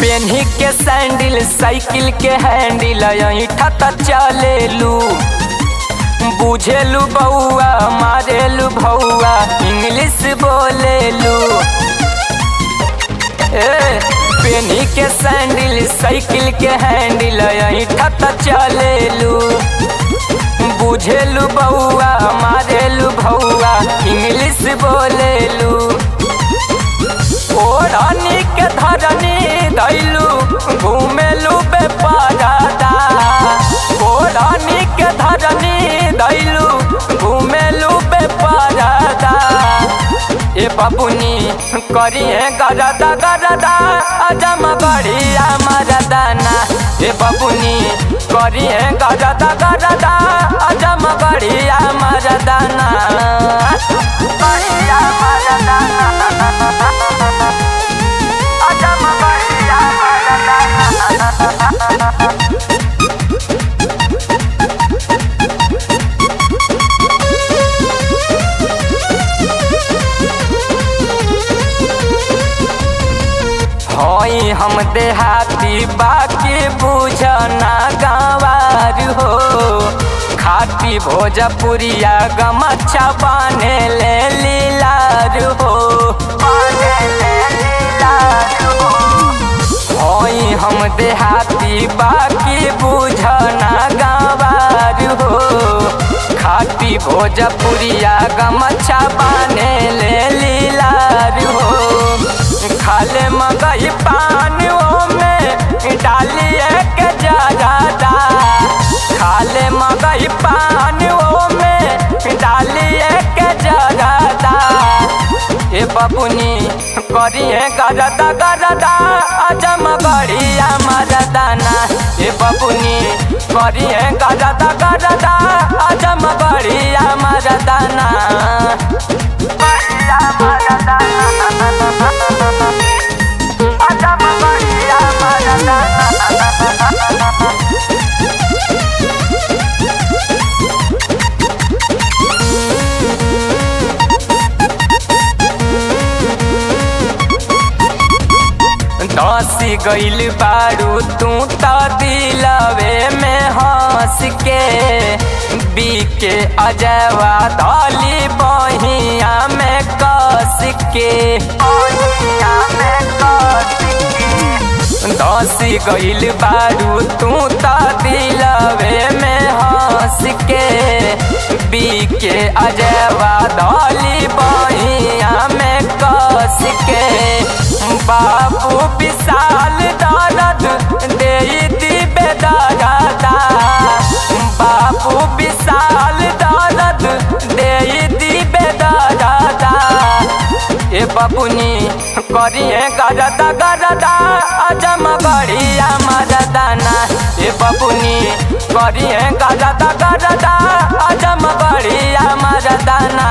पेन्ही के sandal cycle के हैंडल ऐठा त चलेलू बुझेलू बउआ मारेलू भौआ इंग्लिश बोलेलू। पेन्ही के सैंडल साइकिल के हैंडल ऐठा त चलेलू बुझेलू बउआ मारेलू भौआ इंग्लिश बोलेलू। ओढ़नी के धरनी धैलू घूमेलू बेपरदा ओढ़नी के धरनी धैलू घूमेलू बेपरदा। ए बबुनी करिए गरदा गरदा अजम बढ़िया मरदाना। ए बबुनी करिए गरदा गरदा अजम बढ़िया मरदाना बढ़िया मरदाना। होई हम देहाती बाकी बुझना गंवार हो खाती भोजपुरिया गमछा बाने ले लीलार हो। होई हम देहाती बाकी बुझना गंवार हो खाती भोजपुरिया गमछा बाने ले लीलार हो। खाले मगई पान में डालिए के जगदा खाले मगई पान में डालिए के जगदा। ए बबुनी करिए गरदा गरदा अजम बढ़िया मरदाना। ए बबुनी करिए गरदा गरदा अजम बढ़िया मरदाना बढ़िया मरदाना अजम बढ़िया मरदाना। दसी गइल बारू तू त दिलवे में हंस के बीके अजवा धली बहिया में कस के दसी गइल बारू तू त दिलवे में हंस के बीके अजवा धली बहिया में कस के। बाबू विशाल दर्द दे दिबे दरदा बाबू विशाल दर्द दे दिबे दरदा। ए बबुनी करिए गरदा गरदा अजम बढ़िया मरदाना। ए बबुनी करिए गरदा गरदा अजम बढ़िया मरदाना।